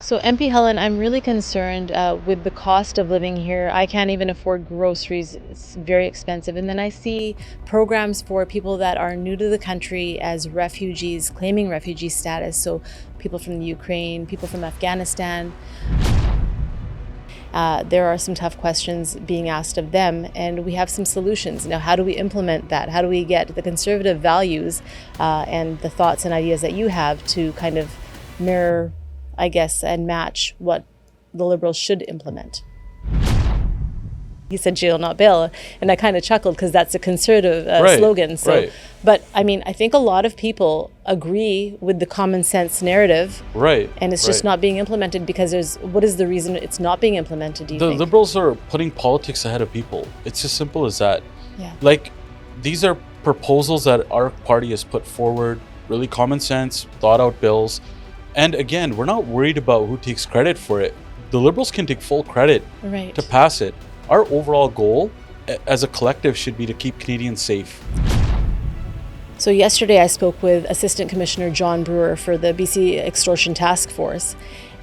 So, MP Helen, I'm really concerned with the cost of living here. I can't even afford groceries. It's very expensive. And then I see programs for people that are new to the country as refugees, claiming refugee status. So, people from the Ukraine, people from Afghanistan. There are some tough questions being asked of them, and we have some solutions. Now, how do we implement that? How do we get the conservative values and the thoughts and ideas that you have to kind of mirror, I guess, and match what the Liberals should implement? He said jail, not bail. And I kind of chuckled because that's a conservative slogan. So, but I mean, I think a lot of people agree with the common sense narrative. And it's just not being implemented because what is the reason it's not being implemented, do you think? The Liberals are putting politics ahead of people. It's as simple as that. Yeah. Like, these are proposals that our party has put forward, really common sense, thought out bills. And again, we're not worried about who takes credit for it. The Liberals can take full credit to pass it. Our overall goal as a collective should be to keep Canadians safe. So yesterday I spoke with Assistant Commissioner John Brewer for the BC Extortion Task Force,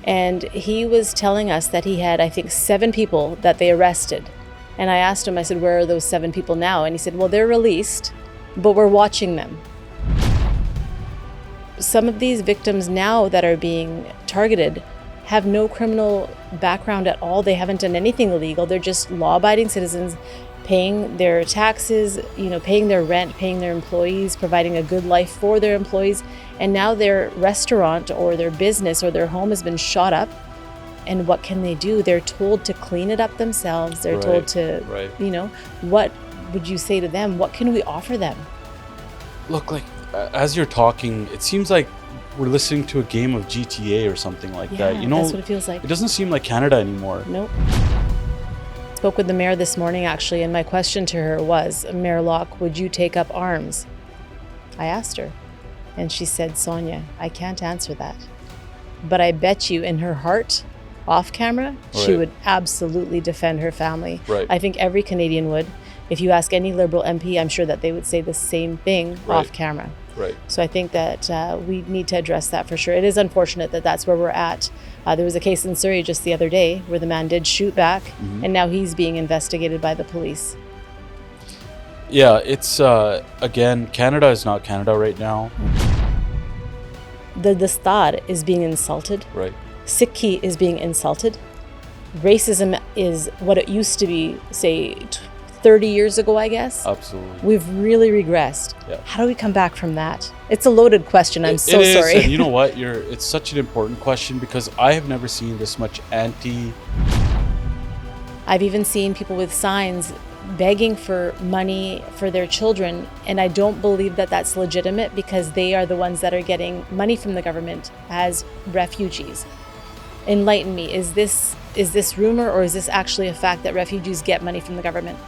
and he was telling us that he had, I think, 7 people that they arrested. And I asked him, I said, where are those 7 people now? And he said, well, they're released, but we're watching them. Some of these victims now that are being targeted have no criminal background at all. They haven't done anything illegal. They're just law-abiding citizens, paying their taxes, paying their rent, paying their employees, providing a good life for their employees. And now their restaurant or their business or their home has been shot up. And what can they do? They're told to clean it up themselves. They're told to, what would you say to them? What can we offer them? Look, as you're talking, it seems like we're listening to a game of GTA or something like that. That's what it feels like. It doesn't seem like Canada anymore. Nope. Spoke with the mayor this morning, actually, and my question to her was, Mayor Locke, would you take up arms? I asked her, and she said, Sonia, I can't answer that. But I bet you in her heart, off camera, she would absolutely defend her family. I think every Canadian would. If you ask any Liberal MP, I'm sure that they would say the same thing off camera. So I think that we need to address that for sure. It is unfortunate that that's where we're at. There was a case in Surrey just the other day where the man did shoot back, and now he's being investigated by the police. Yeah, it's, again, Canada is not Canada right now. The Dastar is being insulted. Sikhi is being insulted. Racism is what it used to be, say, 30 years ago, I guess. Absolutely. We've really regressed. How do we come back from that? It's a loaded question. I'm so sorry. And you know what? It's such an important question because I have never seen this much I've even seen people with signs begging for money for their children, and I don't believe that that's legitimate because they are the ones that are getting money from the government as refugees. Enlighten me. Is this rumor or is this actually a fact that refugees get money from the government?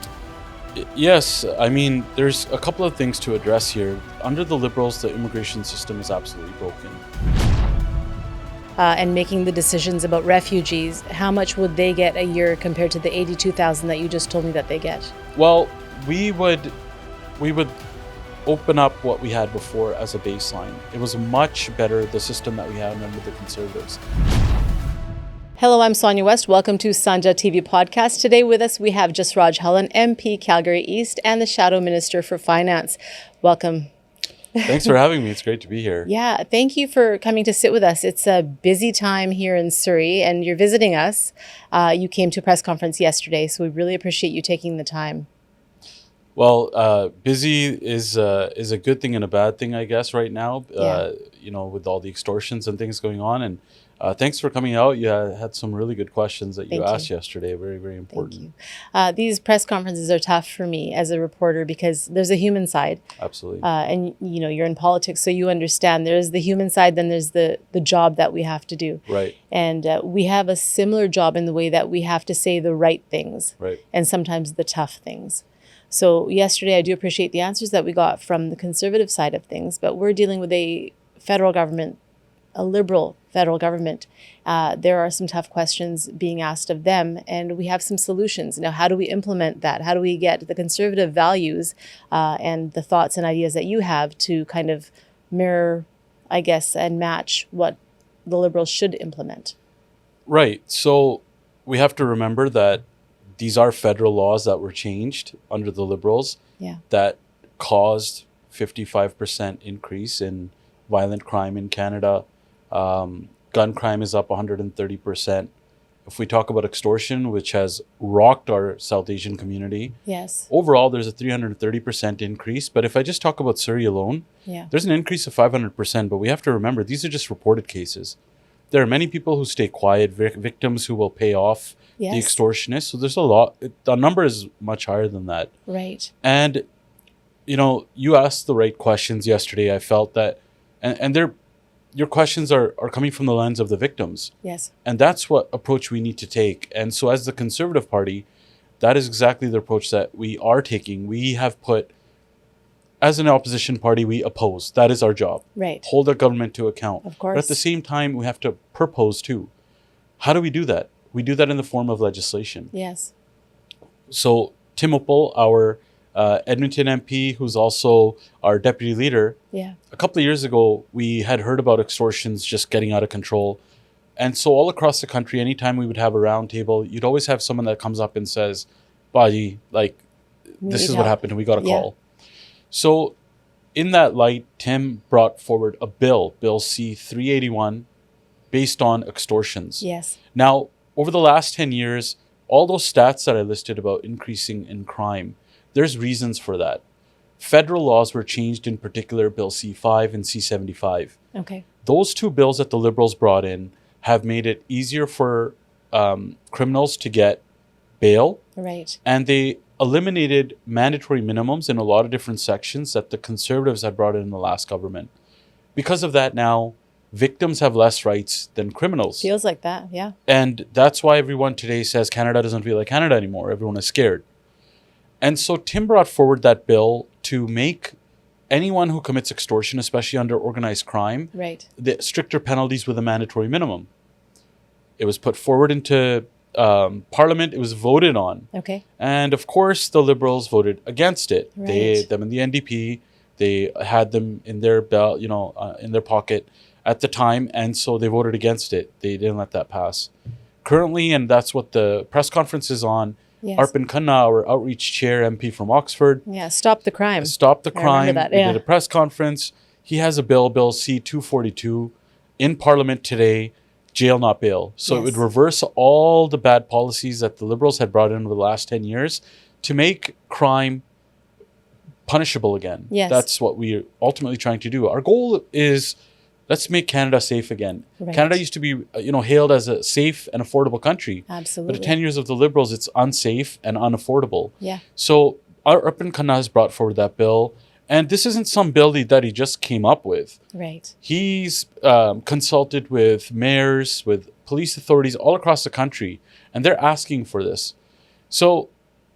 Yes, I mean, there's a couple of things to address here. Under the Liberals, the immigration system is absolutely broken. And making the decisions about refugees, how much would they get a year compared to the 82,000 that you just told me that they get? Well, we would open up what we had before as a baseline. It was much better, the system that we had under the Conservatives. Hello, I'm Sonia West. Welcome to Sanjha TV podcast. Today with us, we have Jasraj Hallan, MP, Calgary East, and the Shadow Minister for Finance. Welcome. Thanks for having me. It's great to be here. Yeah, thank you for coming to sit with us. It's a busy time here in Surrey, and you're visiting us. You came to a press conference yesterday, so we really appreciate you taking the time. Well, busy is a good thing and a bad thing, I guess, right now, with all the extortions and things going on. And thanks for coming out. You had some really good questions that you asked yesterday. Very, very important. Thank you. These press conferences are tough for me as a reporter because there's a human side. Absolutely. And, you're in politics, so you understand there's the human side, then there's the job that we have to do. And we have a similar job in the way that we have to say the right things and sometimes the tough things. So yesterday, I do appreciate the answers that we got from the Conservative side of things, but we're dealing with a federal government, a Liberal federal government. There are some tough questions being asked of them, and we have some solutions. Now, how do we implement that? How do we get the conservative values and the thoughts and ideas that you have to kind of mirror, I guess, and match what the Liberals should implement? Right. So we have to remember that these are federal laws that were changed under the Liberals Yeah. that caused 55% increase in violent crime in Canada. Gun crime is up 130%. If we talk about extortion, which has rocked our South Asian community, Yes. overall there's a 330% increase. But if I just talk about Surrey alone, Yeah. there's an increase of 500%. But we have to remember, these are just reported cases. There are many people who stay quiet, victims who will pay off the Yes. extortionist. So there's a lot. The number is much higher than that. Right. And, you asked the right questions yesterday. I felt that, and your questions are coming from the lens of the victims. Yes. And that's what approach we need to take. And so as the Conservative Party, that is exactly the approach that we are taking. We have put, as an opposition party, we oppose. That is our job. Right. Hold our government to account. Of course. But at the same time, we have to propose too. How do we do that? We do that in the form of legislation. Yes. So Tim Uppal, our Edmonton MP, who's also our deputy leader, Yeah. a couple of years ago, we had heard about extortions just getting out of control. And so all across the country, anytime we would have a round table, you'd always have someone that comes up and says, Baji, this is what happened and we got a call. So in that light, Tim brought forward a bill, Bill C-381, based on extortions. Yes. Now, over the last 10 years, all those stats that I listed about increasing in crime, there's reasons for that. Federal laws were changed, in particular Bill C-5 and C-75. Okay. Those two bills that the Liberals brought in have made it easier for criminals to get bail, Right. and they eliminated mandatory minimums in a lot of different sections that the Conservatives had brought in the last government. Because of that now, victims have less rights than criminals. Feels like that. Yeah. And that's why everyone today says Canada doesn't feel like Canada anymore. Everyone is scared. And so Tim brought forward that bill to make anyone who commits extortion, especially under organized crime, Right. the stricter penalties with a mandatory minimum. It was put forward into Parliament. It was voted on. Okay. And of course, the Liberals voted against it. Right. Them in the NDP, they had them in their belt, in their pocket at the time, and so they voted against it. They didn't let that pass. Currently, and that's what the press conference is on, Yes. Arpan Khanna, our outreach chair MP from Oxford, Yeah. Stop the crime. stopped the I remember crime. that, He yeah. did a press conference. He has a bill, Bill C-242, in Parliament today, jail not bail. So it would Yes. reverse all the bad policies that the Liberals had brought in over the last 10 years to make crime punishable again. Yes. That's what we're ultimately trying to do. Our goal is, let's make Canada safe again. Right. Canada used to be, hailed as a safe and affordable country. Absolutely. But in 10 years of the Liberals, it's unsafe and unaffordable. Yeah. So our Arpan Khanna has brought forward that bill. And this isn't some bill that he just came up with. Right. He's consulted with mayors, with police authorities all across the country, and they're asking for this. So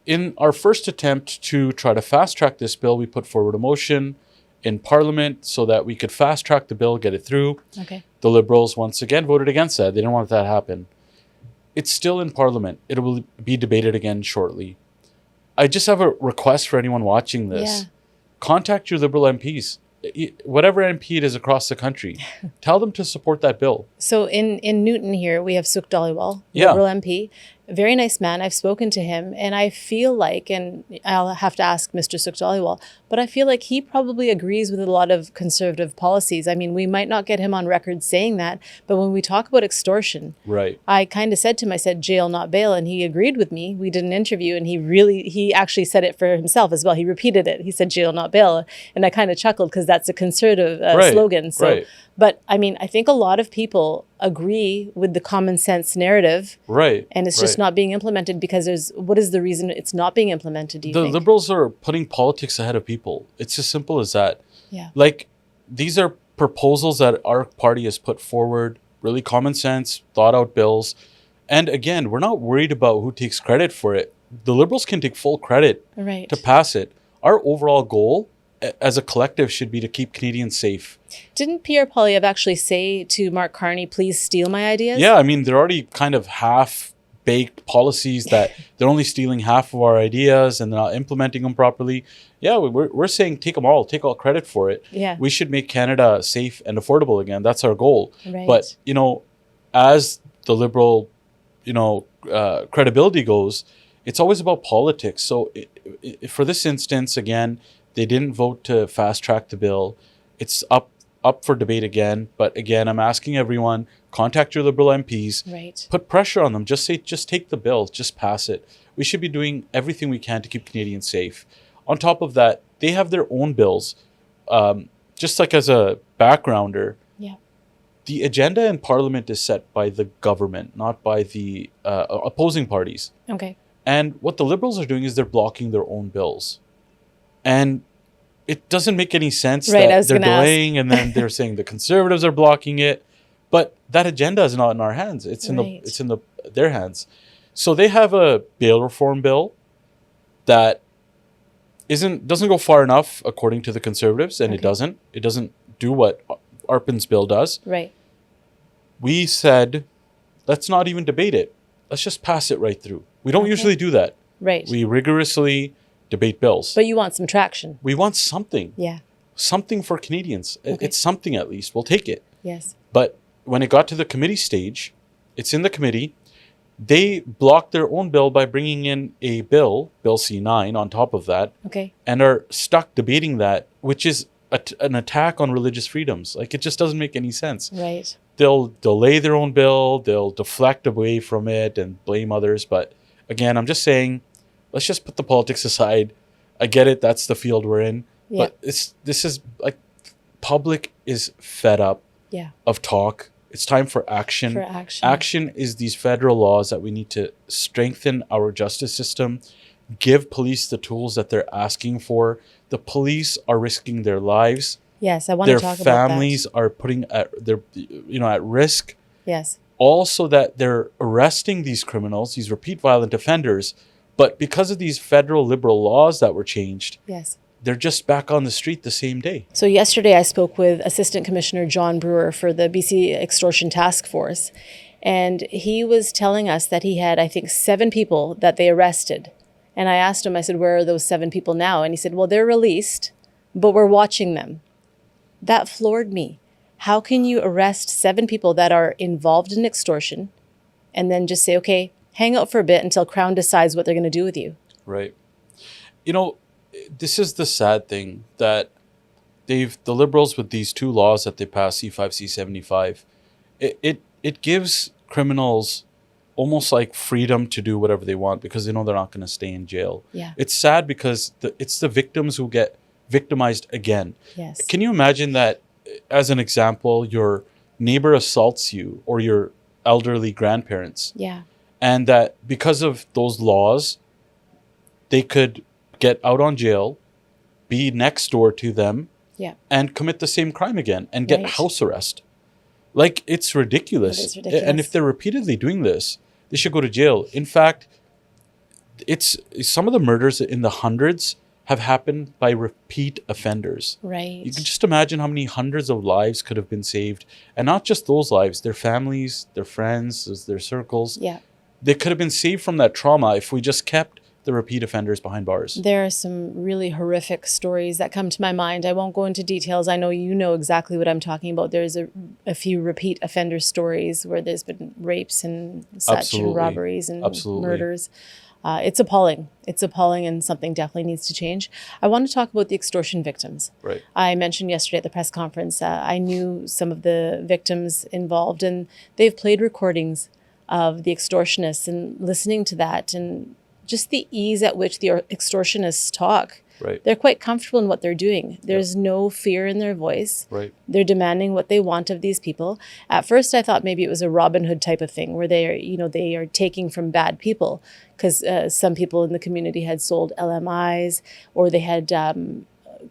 in our first attempt to try to fast track this bill, we put forward a motion in Parliament so that we could fast track the bill, get it through. Okay. The Liberals, once again, voted against that. They didn't want that to happen. It's still in Parliament. It will be debated again shortly. I just have a request for anyone watching this. Yeah. Contact your Liberal MPs, whatever MP it is across the country. Tell them to support that bill. So in Newton here, we have Sukh Dhaliwal, Yeah. Liberal MP. A very nice man. I've spoken to him, and I feel like, and I'll have to ask Mr. Sukh Dhaliwal, but I feel like he probably agrees with a lot of Conservative policies. I mean, we might not get him on record saying that, but when we talk about extortion, Right. I kind of said to him, I said, jail, not bail. And he agreed with me. We did an interview and he actually said it for himself as well. He repeated it. He said, jail, not bail. And I kind of chuckled because that's a Conservative Right, slogan. So, right. But I mean, I think a lot of people agree with the common sense narrative, Right. and it's just not being implemented because what is the reason it's not being implemented, do you The think? Liberals are putting politics ahead of people. It's as simple as that. Yeah. Like, these are proposals that our party has put forward, really common sense, thought out bills. And again, we're not worried about who takes credit for it. The Liberals can take full credit Right. to pass it. Our overall goal as a collective should be to keep Canadians safe. Didn't Pierre Poilievre actually say to Mark Carney, please steal my ideas? Yeah, I mean, they're already kind of half-baked policies that they're only stealing half of our ideas and they're not implementing them properly. Yeah, we're saying take them all, take all credit for it. Yeah. We should make Canada safe and affordable again. That's our goal. Right. But, as the Liberal, credibility goes, it's always about politics. So for this instance, again, they didn't vote to fast track the bill. It's up for debate again. But again, I'm asking everyone, contact your Liberal MPs. Right. Put pressure on them. Just say, just take the bill. Just pass it. We should be doing everything we can to keep Canadians safe. On top of that, they have their own bills. Just like as a backgrounder, yeah, the agenda in Parliament is set by the government, not by the opposing parties. Okay. And what the Liberals are doing is they're blocking their own bills. And it doesn't make any sense that they're delaying and then they're saying the Conservatives are blocking it. But that agenda is not in our hands. It's in their hands. So they have a bail reform bill that doesn't go far enough according to the Conservatives, and it doesn't do what Arpin's bill does. Right. We said, let's not even debate it. Let's just pass it right through. We don't usually do that. Right. We rigorously debate bills. But you want some traction. We want something. Yeah. Something for Canadians. Okay. It's something at least. We'll take it. Yes. But when it got to the committee stage, it's in the committee. They blocked their own bill by bringing in a bill, Bill C9, on top of that. Okay. And are stuck debating that, which is an attack on religious freedoms. Like, it just doesn't make any sense. Right. They'll delay their own bill. They'll deflect away from it and blame others. But again, I'm just saying, let's just put the politics aside. I get it. That's the field we're in. Yeah. But this is like, public is fed up of talk. It's time for action. Action is these federal laws that we need to strengthen our justice system, give police the tools that they're asking for. The police are risking their lives. Yes, I want to talk about that. Their families are putting at risk. Yes. Also that they're arresting these criminals, these repeat violent offenders, but because of these federal Liberal laws that were changed, they're just back on the street the same day. So yesterday I spoke with Assistant Commissioner John Brewer for the BC Extortion Task Force, and he was telling us that he had, I think, 7 people that they arrested. And I asked him, I said, where are those 7 people now? And he said, well, they're released, but we're watching them. That floored me. How can you arrest 7 people that are involved in extortion and then just say, okay, hang out for a bit until Crown decides what they're going to do with you? Right. This is the sad thing that the Liberals, with these 2 laws that they passed, C5, C75, it gives criminals almost like freedom to do whatever they want because they know they're not going to stay in jail. Yeah. It's sad because it's the victims who get victimized again. Yes. Can you imagine that, as an example, your neighbor assaults you or your elderly grandparents? Yeah. And that because of those laws, they could get out on jail, be next door to them, and commit the same crime again and get house arrest. Like, it's ridiculous. It is ridiculous. And if they're repeatedly doing this, they should go to jail. In fact, it's some of the murders in the hundreds have happened by repeat offenders. Right. You can just imagine how many hundreds of lives could have been saved. And not just those lives, their families, their friends, their circles. Yeah. They could have been saved from that trauma if we just kept the repeat offenders behind bars. There are some really horrific stories that come to my mind. I won't go into details. I know you know exactly what I'm talking about. There's a few repeat offender stories where there's been rapes and such, and robberies and murders. It's appalling. It's appalling, and something definitely needs to change. I want to talk about the extortion victims. Right. I mentioned yesterday at the press conference, I knew some of the victims involved, and they've played recordings of the extortionists and listening to that and just the ease at which the extortionists talk. Right. They're quite comfortable in what they're doing. There's no fear in their voice. Right. They're demanding what they want of these people. At first, I thought maybe it was a Robin Hood type of thing where they are taking from bad people because some people in the community had sold LMIs or they had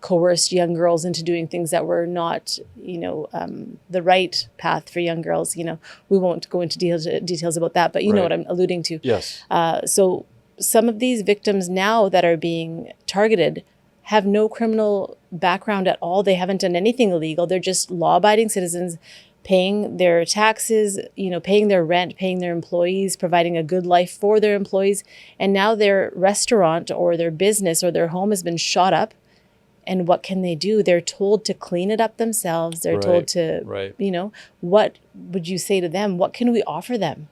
coerced young girls into doing things that were not, the right path for young girls. We won't go into details about that, but you know what I'm alluding to. Yes. So some of these victims now that are being targeted have no criminal background at all. They haven't done anything illegal. They're just law-abiding citizens paying their taxes, paying their rent, paying their employees, providing a good life for their employees. And now their restaurant or their business or their home has been shot up And what can they do? They're told to clean it up themselves. They're told to, what would you say to them? What can we offer them?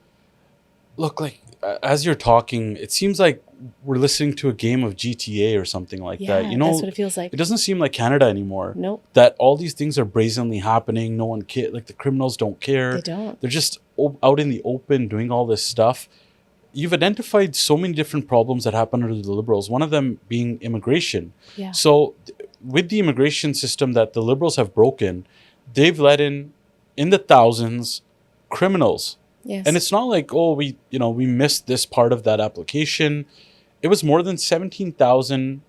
Look, like, as you're talking, it seems like we're listening to a game of GTA or something like that. That's what it feels like. It doesn't seem like Canada anymore. Nope. That all these things are brazenly happening. No one cares. Like, the criminals don't care. They don't. They're just out in the open doing all this stuff. You've identified so many different problems that happen under the Liberals, one of them being immigration. Yeah. So with the immigration system that the Liberals have broken, they've let in the thousands, criminals. Yes. And it's not like, we missed this part of that application. It was more than 17,000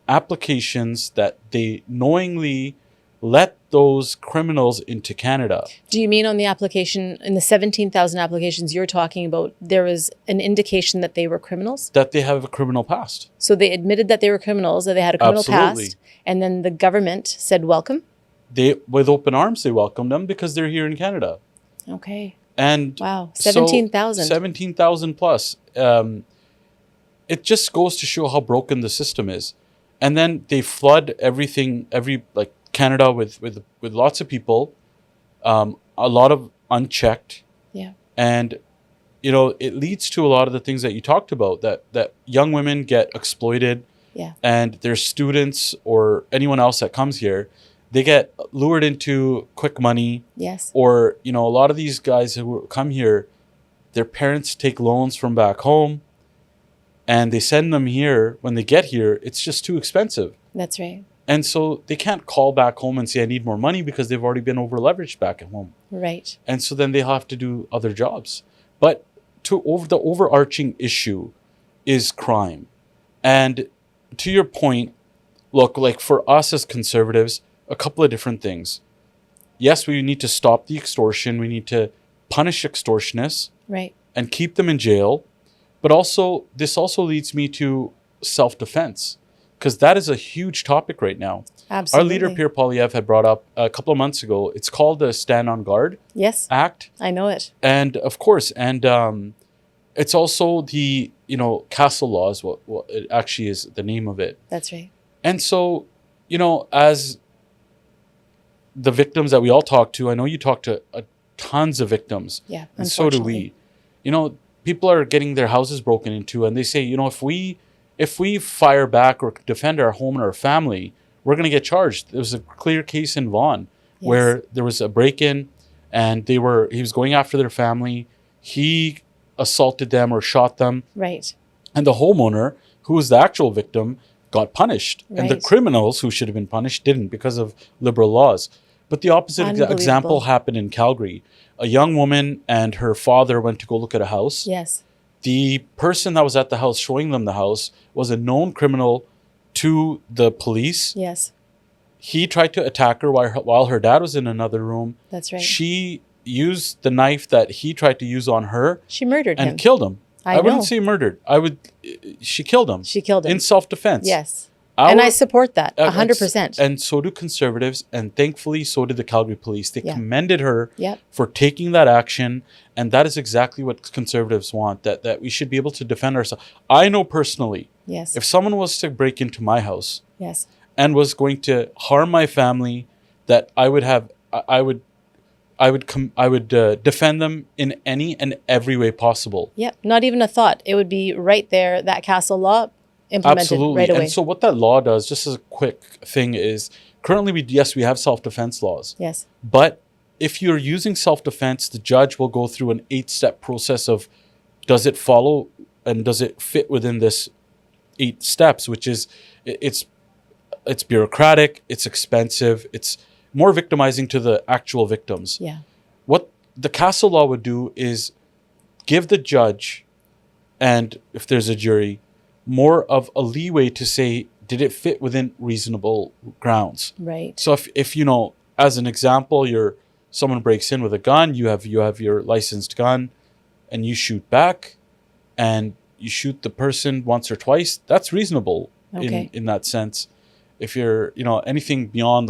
applications that they knowingly let those criminals into Canada. Do you mean on the application, in the 17,000 applications you're talking about, there was an indication that they were criminals? That they have a criminal past. So they admitted that they were criminals, that they had a criminal Absolutely. past, and then the government said welcome? With open arms, they welcomed them because they're here in Canada. Okay. And wow, 17,000. 17,000 plus. It just goes to show how broken the system is. And then they flood everything, Canada with lots of people, a lot of unchecked. Yeah. And, it leads to a lot of the things that you talked about, that young women get exploited. Yeah. And their students or anyone else that comes here, they get lured into quick money. Yes. Or, a lot of these guys who come here, their parents take loans from back home and they send them here. When they get here, it's just too expensive. That's right. And so they can't call back home and say, I need more money, because they've already been over leveraged back at home. Right. And so then they have to do other jobs. But the overarching issue is crime. And to your point, look, like, for us as conservatives, a couple of different things. Yes, we need to stop the extortion. We need to punish extortionists. Right. And keep them in jail. But also, this also leads me to self-defense, because that is a huge topic right now. Absolutely. Our leader, Pierre Poilievre, had brought up a couple of months ago. It's called the Stand on Guard Act. I know it. And of course, it's also the, Castle Law is what it actually is, the name of it. That's right. And so, as the victims that we all talk to, I know you talk to tons of victims. Yeah, and so do we. People are getting their houses broken into, and they say, if we fire back or defend our home and our family, we're going to get charged. There was a clear case in Vaughan where there was a break-in, and he was going after their family. He assaulted them or shot them. Right. And the homeowner, who was the actual victim, got punished. Right. And the criminals who should have been punished didn't, because of Liberal laws. But the opposite example happened in Calgary. A young woman and her father went to go look at a house. Yes. The person that was at the house showing them the house was a known criminal to the police. Yes. He tried to attack her while her dad was in another room. That's right. She used the knife that he tried to use on her. She murdered him. And killed him. I wouldn't say murdered. She killed him. She killed him. In self-defense. Yes. And I support that 100%. And so do conservatives, and thankfully so did the Calgary police. They commended her for taking that action, and that is exactly what conservatives want, that we should be able to defend ourselves. I know personally, if someone was to break into my house and was going to harm my family, that I would defend them in any and every way possible. Yep, not even a thought. It would be right there, that Castle Law, implemented right away. And so what that law does, just as a quick thing, is currently we have self-defense laws. Yes. But if you're using self-defense, the judge will go through an 8-step process of, does it follow and does it fit within this 8 steps, which is, it's bureaucratic, it's expensive, it's more victimizing to the actual victims. Yeah. What the Castle Law would do is give the judge, and if there's a jury, more of a leeway to say, did it fit within reasonable grounds? Right. So if as an example, someone breaks in with a gun, you have your licensed gun, and you shoot back, and you shoot the person once or twice, that's reasonable in that sense. If you're anything beyond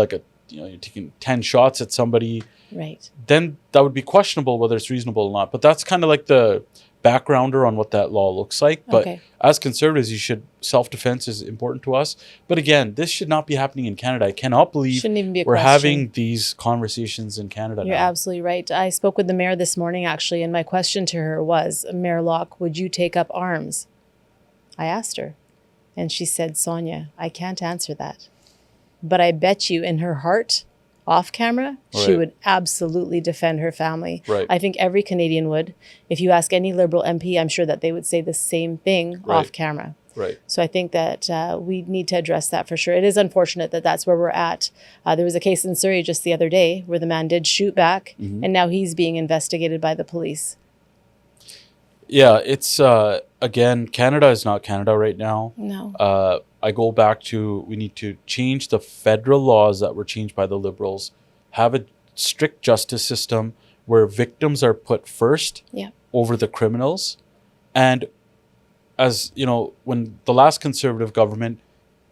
you're taking 10 shots at somebody, right, then that would be questionable whether it's reasonable or not. But that's kind of like the backgrounder on what that law looks like. But Okay. as conservatives, self-defense is important to us. But again, this should not be happening in Canada. I cannot believe Shouldn't even be a we're question. having these conversations in Canada You're now. absolutely right. I spoke with the mayor this morning, actually, and my question to her was, Mayor Locke, would you take up arms? I asked her, and she said, Sonia, I can't answer that. But I bet you in her heart, off camera, she Right. would absolutely defend her family. Right. I think every Canadian would. If you ask any Liberal MP, I'm sure that they would say the same thing Right. off camera. Right. So I think that we need to address that for sure. It is unfortunate that that's where we're at. There was a case in Surrey just the other day where the man did shoot back, and now he's being investigated by the police. Yeah, it's again, Canada is not Canada right now. No. I go back to, we need to change the federal laws that were changed by the Liberals, have a strict justice system where victims are put first Yeah. over the criminals. And as you know, when the last Conservative government,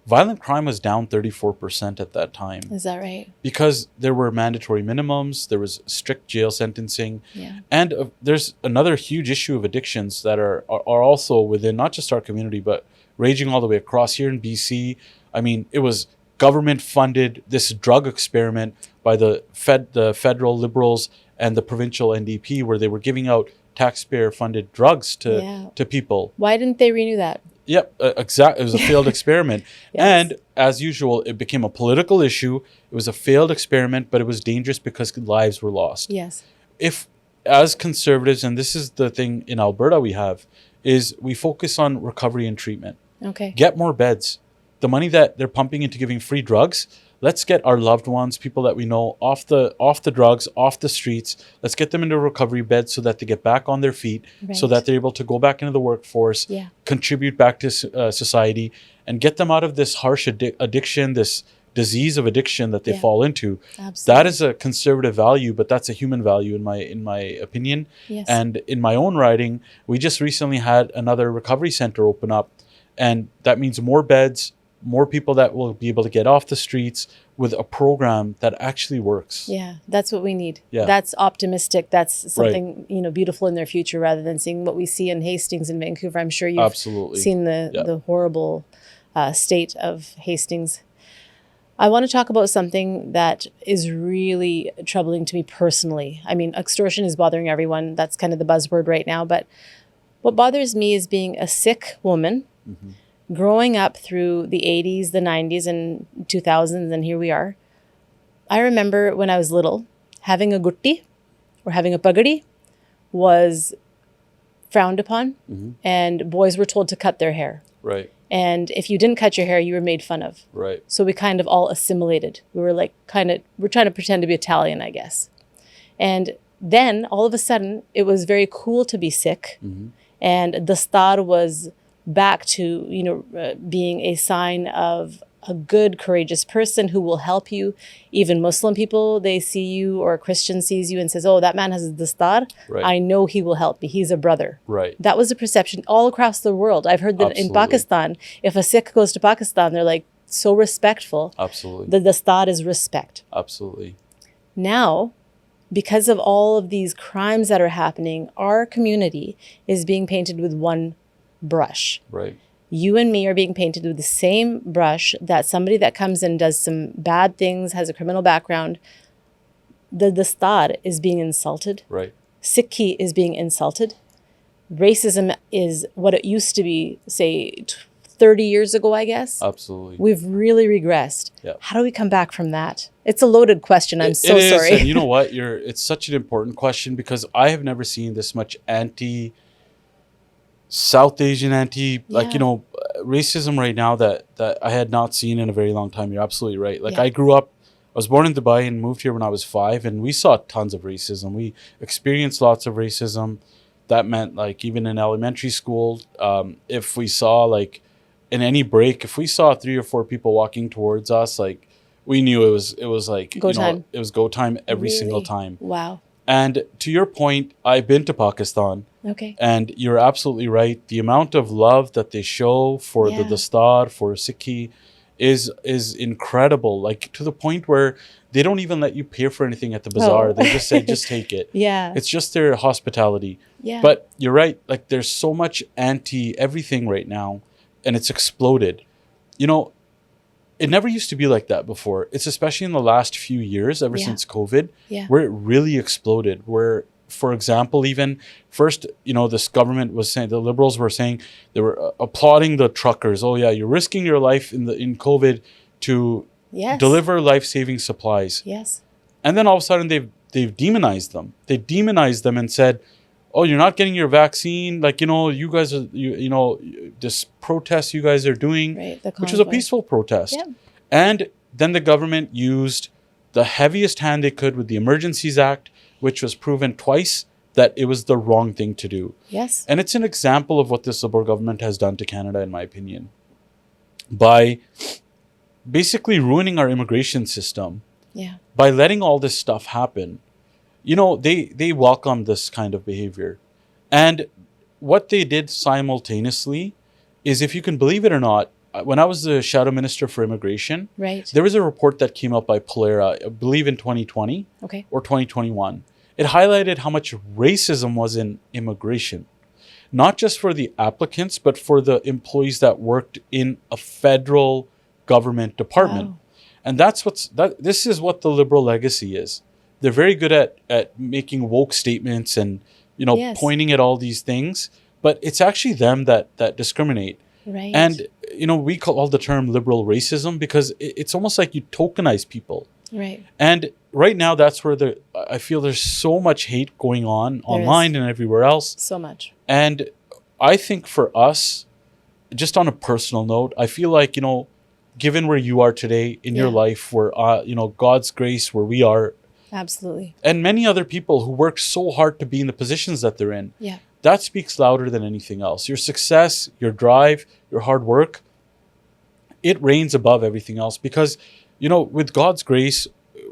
violent crime was down 34% at that time Is that right? because there were mandatory minimums, there was strict jail sentencing. Yeah. And there's another huge issue of addictions that are also within not just our community, but raging all the way across here in BC. I mean, it was government funded, this drug experiment by the federal Liberals and the provincial NDP, where they were giving out taxpayer funded drugs to people. Why didn't they renew that? Yep, exactly. It was a failed experiment. Yes. And as usual, it became a political issue. It was a failed experiment, but it was dangerous because lives were lost. Yes. If, as conservatives, and this is the thing in Alberta we have, is we focus on recovery and treatment. Okay. Get more beds. The money that they're pumping into giving free drugs, let's get our loved ones, people that we know, off the drugs, off the streets. Let's get them into recovery beds so that they get back on their feet, so Right. that they're able to go back into the workforce, Yeah. contribute back to society, and get them out of this harsh addiction, this disease of addiction that they Yeah. fall into. Absolutely. That is a conservative value, but that's a human value in my opinion. Yes. And in my own riding, we just recently had another recovery center open up, and that means more beds, more people that will be able to get off the streets with a program that actually works. Yeah, that's what we need. Yeah. That's optimistic. That's something, beautiful in their future rather than seeing what we see in Hastings and Vancouver. I'm sure you've Absolutely. seen the horrible state of Hastings. I want to talk about something that is really troubling to me personally. I mean, extortion is bothering everyone. That's kind of the buzzword right now. But what bothers me is being a sick woman, growing up through the 80s, the 90s, and 2000s, and here we are. I remember when I was little, having a gutti or having a pagadi was frowned upon, and boys were told to cut their hair. Right. And if you didn't cut your hair, you were made fun of. Right. So we kind of all assimilated. We were like we're trying to pretend to be Italian, I guess. And then all of a sudden, it was very cool to be sick. And the star was back to, being a sign of a good, courageous person who will help you. Even Muslim people, they see you, or a Christian sees you and says, oh, that man has the star. Right. I know he will help me. He's a brother. Right. That was a perception all across the world. I've heard that in Absolutely. Pakistan, if a Sikh goes to Pakistan, they're like so respectful. Absolutely. The star is respect. Absolutely. Now, because of all of these crimes that are happening, our community is being painted with one brush. Right. You and me are being painted with the same brush that somebody that comes and does some bad things, has a criminal background, the star is being insulted. Right. Sikhi is being insulted. Racism is what it used to be, say, 30 years ago, I guess. Absolutely. We've really regressed. Yeah. How do we come back from that? It's a loaded question. I'm so It is, sorry. and you know what? It's such an important question because I have never seen this much South Asian racism right now that I had not seen in a very long time. You're absolutely right. Like Yeah. I was born in Dubai and moved here when I was 5, and we saw tons of racism. We experienced lots of racism. That meant like even in elementary school, if we saw like in any break, if we saw 3 or 4 people walking towards us, like we knew it was like Go time. It was go time every single Really? time. Wow. And to your point, I've been to Pakistan. Okay. And you're absolutely right. The amount of love that they show for Yeah. the Dastar, for Sikhi, is incredible. Like to the point where they don't even let you pay for anything at the bazaar. Oh. They just say, just take it. Yeah. It's just their hospitality. Yeah. But you're right. Like there's so much anti everything right now, and it's exploded. You know, it never used to be like that before. It's especially in the last few years, ever since COVID, where it really exploded. Where, for example, even first, you know, this government was saying, the Liberals were saying, they were applauding the truckers. Oh yeah, you're risking your life in COVID to deliver life-saving supplies. Yes. And then all of a sudden they've demonized them. They demonized them and said, oh, you're not getting your vaccine. Like, you know, you guys are, you know, this protest you guys are doing, which was a peaceful protest. Yeah. And then the government used the heaviest hand they could with the Emergencies Act, which was proven twice that it was the wrong thing to do. Yes. And it's an example of what this Liberal government has done to Canada, in my opinion, by basically ruining our immigration system. Yeah. By letting all this stuff happen. You know, they welcome this kind of behavior. And what they did simultaneously is, if you can believe it or not, when I was the Shadow Minister for Immigration, there was a report that came out by Polera, I believe in 2020 or 2021. It highlighted how much racism was in immigration, not just for the applicants, but for the employees that worked in a federal government department. Wow. And this is what the Liberal legacy is. They're very good at making woke statements and, you know, pointing at all these things, but it's actually them that discriminate. Right. And, you know, we call the term liberal racism because it's almost like you tokenize people. Right. And right now, that's where I feel there's so much hate going on online and everywhere else. So much. And I think for us, just on a personal note, I feel like, you know, given where you are today in your life, where, you know, God's grace, where we are. Absolutely. And many other people who work so hard to be in the positions that they're in. Yeah. That speaks louder than anything else. Your success, your drive, your hard work, it reigns above everything else because, you know, with God's grace,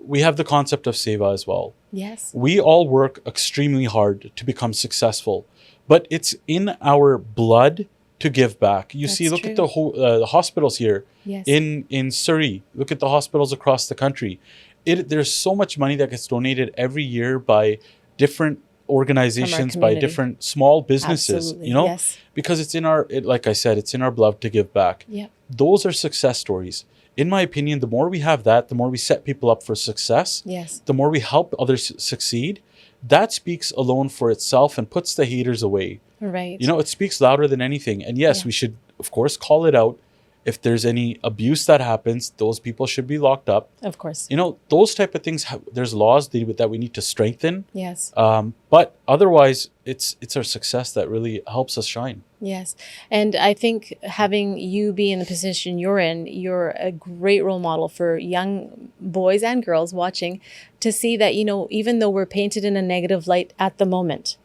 we have the concept of seva as well. Yes. We all work extremely hard to become successful, but it's in our blood to give back. You see, look at the hospitals here in Surrey. Look at the hospitals across the country. There's so much money that gets donated every year by different organizations, by different small businesses, you know, because it's in like I said, it's in our blood to give back. Yeah. Those are success stories. In my opinion, the more we have that, the more we set people up for success, the more we help others succeed. That speaks alone for itself and puts the haters away. Right. You know, it speaks louder than anything. And yes, we should, of course, call it out. If there's any abuse that happens, those people should be locked up. Of course. You know, those type of things, there's laws that we need to strengthen. Yes. But otherwise, it's our success that really helps us shine. Yes. And I think having you be in the position you're in, you're a great role model for young boys and girls watching to see that, you know, even though we're painted in a negative light at the moment,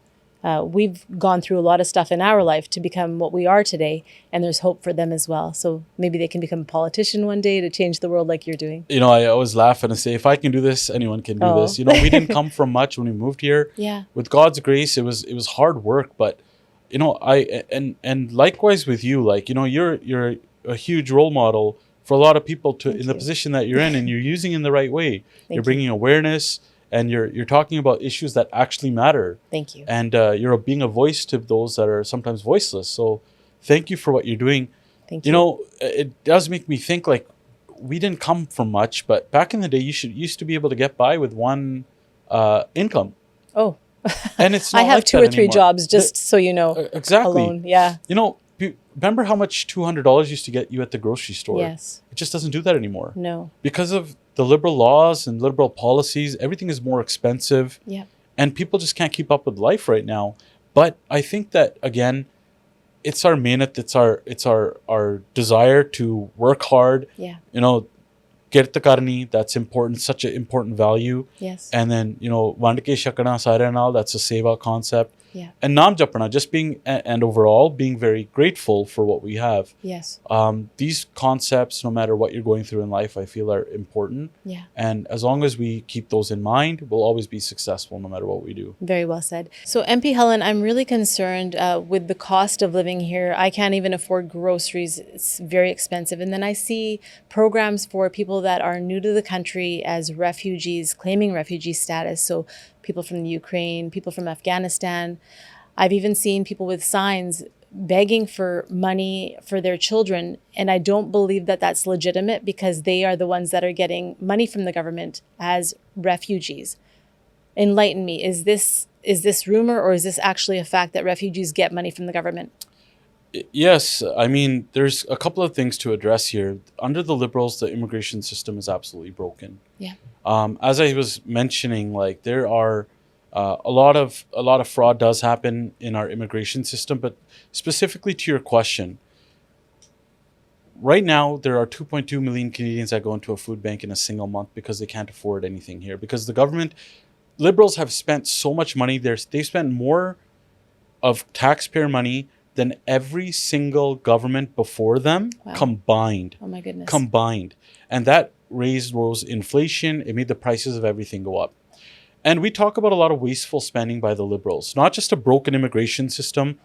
we've gone through a lot of stuff in our life to become what we are today, and there's hope for them as well. So maybe they can become a politician one day to change the world like you're doing. You know, I always laugh and I say, if I can do this, anyone can do this. You know, we didn't come from much when we moved here. Yeah. With God's grace, it was hard work, but you know, and likewise with you, like, you know, you're a huge role model for a lot of people in the position that you're in, and you're using it in the right way. You're bringing awareness. And you're talking about issues that actually matter. Thank you. And you're being a voice to those that are sometimes voiceless. So thank you for what you're doing. Thank you. You know, it does make me think, like, we didn't come from much, but back in the day, you used to be able to get by with one income. Oh. And it's not I have like 2 or 3 jobs, just so you know. Exactly. Alone. Yeah. You know, remember how much $200 used to get you at the grocery store? Yes. It just doesn't do that anymore. No. Because of the liberal laws and liberal policies, everything is more expensive. Yeah. And people just can't keep up with life right now. But I think that, again, it's our minute, it's our desire to work hard. Yeah. You know, Kirta karni, that's important, such an important value. Yes. And then, vand ke shakana sare naal, that's a seva concept. Yeah. And naam japana, just being, and overall, being very grateful for what we have. Yes. These concepts, no matter what you're going through in life, I feel are important. Yeah. And as long as we keep those in mind, we'll always be successful no matter what we do. Very well said. So MP Hallan, I'm really concerned with the cost of living here. I can't even afford groceries. It's very expensive. And then I see programs for people that are new to the country as refugees, claiming refugee status. So people from the Ukraine, people from Afghanistan. I've even seen people with signs begging for money for their children. And I don't believe that that's legitimate because they are the ones that are getting money from the government as refugees. Enlighten me. Is this rumor or is this actually a fact that refugees get money from the government? Yes. I mean, there's a couple of things to address here. Under the Liberals, the immigration system is absolutely broken. Yeah. As I was mentioning, like there are a lot of fraud does happen in our immigration system, but specifically to your question, right now there are 2.2 million Canadians that go into a food bank in a single month because they can't afford anything here because the government, Liberals have spent so much money. They've spent more of taxpayer money than every single government before them combined. Oh my goodness. Combined. And that rose inflation. It made the prices of everything go up. And we talk about a lot of wasteful spending by the Liberals, not just a broken immigration system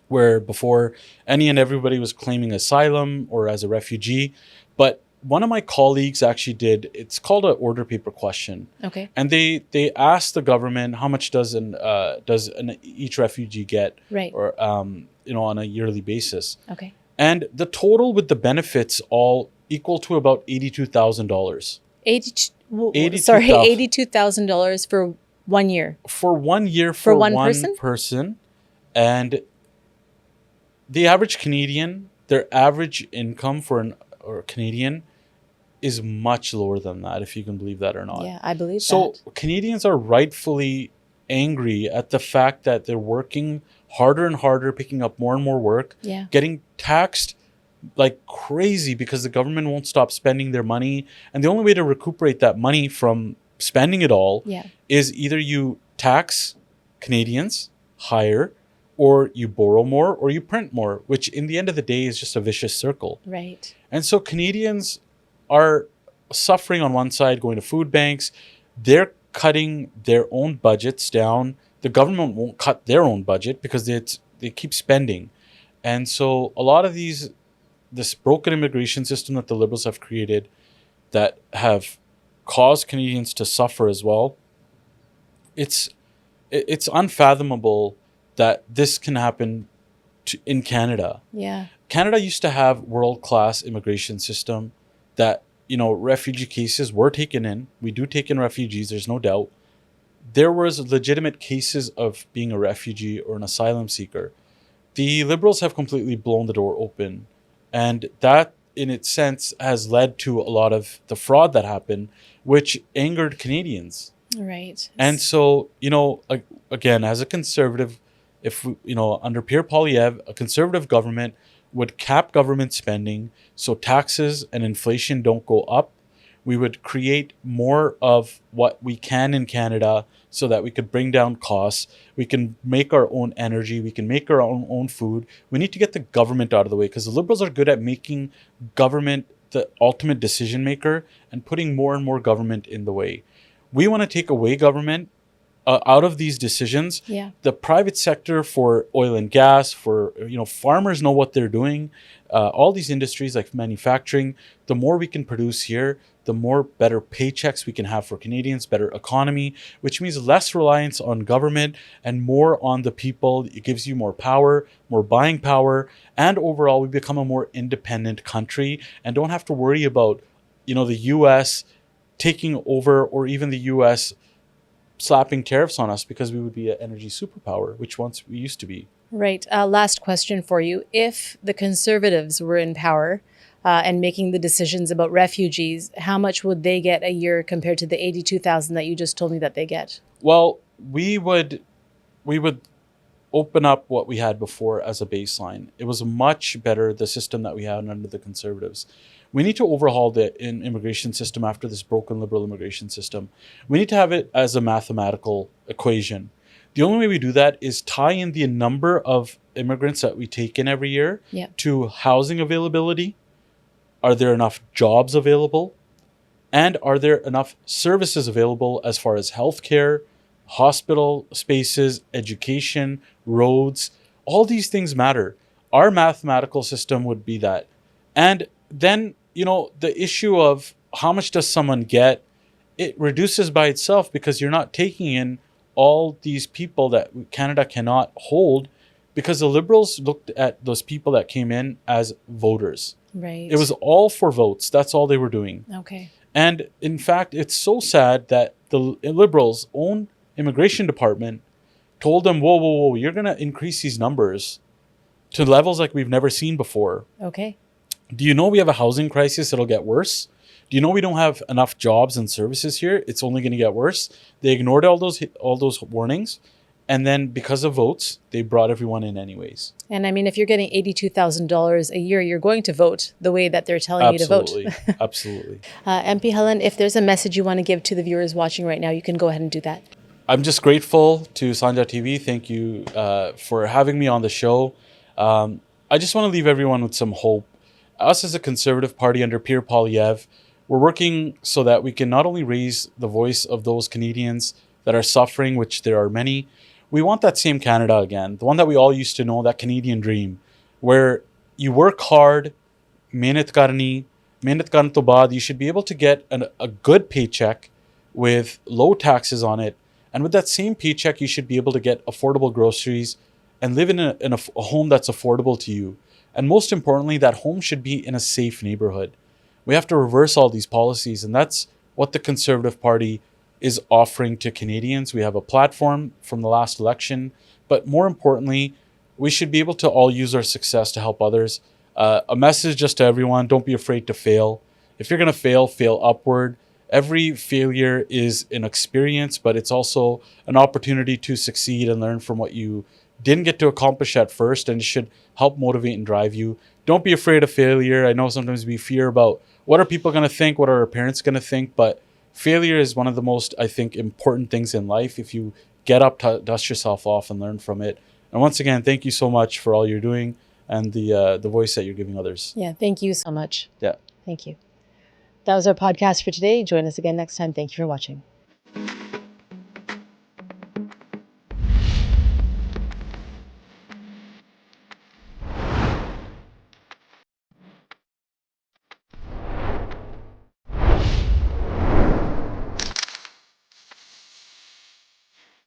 where before any and everybody was claiming asylum or as a refugee, but one of my colleagues actually did, it's called an order paper question. Okay. And they asked the government how much does each refugee get, right, or on a yearly basis. Okay. And the total with the benefits all equal to about $82,000. $82,000 for 1 year. For 1 year for one person. And the average Canadian, their average income for a Canadian is much lower than that, if you can believe that or not. Yeah, I believe that. So Canadians are rightfully angry at the fact that they're working harder and harder, picking up more and more work, getting taxed like crazy because the government won't stop spending their money. And the only way to recuperate that money from spending it all is either you tax Canadians higher, or you borrow more, or you print more, which in the end of the day is just a vicious circle. Right. And so Canadians are suffering on one side, going to food banks. They're cutting their own budgets down. The government won't cut their own budget because they keep spending. And so a lot of this broken immigration system that the Liberals have created that have caused Canadians to suffer as well, it's unfathomable that this can happen in Canada. Yeah. Canada used to have world-class immigration system that, refugee cases were taken in. We do take in refugees, there's no doubt. There was legitimate cases of being a refugee or an asylum seeker. The Liberals have completely blown the door open. And that, in its sense, has led to a lot of the fraud that happened, which angered Canadians. Right. And so, again, as a conservative, if under Pierre Poilievre, a conservative government would cap government spending so taxes and inflation don't go up. We would create more of what we can in Canada so that we could bring down costs. We can make our own energy. We can make our own food. We need to get the government out of the way because the Liberals are good at making government the ultimate decision maker and putting more and more government in the way. We want to take away government out of these decisions. Yeah. The private sector for oil and gas, for farmers know what they're doing. All these industries like manufacturing, the more we can produce here, the more better paychecks we can have for Canadians, better economy, which means less reliance on government and more on the people. It gives you more power, more buying power, and overall we become a more independent country and don't have to worry about, the US taking over or even the US slapping tariffs on us because we would be an energy superpower, which once we used to be. Right. Last question for you. If the Conservatives were in power and making the decisions about refugees, how much would they get a year compared to the $82,000 that you just told me that they get? Well, we would open up what we had before as a baseline. It was much better, the system that we had under the Conservatives. We need to overhaul the immigration system after this broken liberal immigration system. We need to have it as a mathematical equation. The only way we do that is tie in the number of immigrants that we take in every year to housing availability. Are there enough jobs available? And are there enough services available as far as healthcare, hospital spaces, education, roads? All these things matter. Our mathematical system would be that. And then, the issue of how much does someone get, it reduces by itself because you're not taking in all these people that Canada cannot hold, because the Liberals looked at those people that came in as voters. Right. It was all for votes. That's all they were doing. Okay. And in fact, it's so sad that the Liberals' own immigration department told them, whoa, you're going to increase these numbers to levels like we've never seen before. Okay. Do you know we have a housing crisis that'll get worse? Do you know we don't have enough jobs and services here? It's only going to get worse. They ignored all those warnings. And then because of votes, they brought everyone in anyways. And I mean, if you're getting $82,000 a year, you're going to vote the way that they're telling you to vote. Absolutely. MP Hallan, if there's a message you want to give to the viewers watching right now, you can go ahead and do that. I'm just grateful to Sanjha TV. Thank you for having me on the show. I just want to leave everyone with some hope. Us as a Conservative Party under Pierre Poilievre, we're working so that we can not only raise the voice of those Canadians that are suffering, which there are many. We want that same Canada again, the one that we all used to know, that Canadian dream, where you work hard, mehnat karni to baad, you should be able to get a good paycheck with low taxes on it. And with that same paycheck, you should be able to get affordable groceries and live in a home that's affordable to you. And most importantly, that home should be in a safe neighborhood. We have to reverse all these policies, and that's what the Conservative Party is offering to Canadians. We have a platform from the last election, but more importantly, we should be able to all use our success to help others. A message just to everyone: don't be afraid to fail. If you're going to fail upward. Every failure is an experience, but it's also an opportunity to succeed and learn from what you didn't get to accomplish at first, and it should help motivate and drive you. Don't be afraid of failure. I know sometimes we fear about what are people going to think, what are our parents going to think, but failure is one of the most, I think, important things in life. If you get up, dust yourself off and learn from it. And once again, thank you so much for all you're doing and the voice that you're giving others. Yeah, thank you so much. Yeah. Thank you. That was our podcast for today. Join us again next time. Thank you for watching.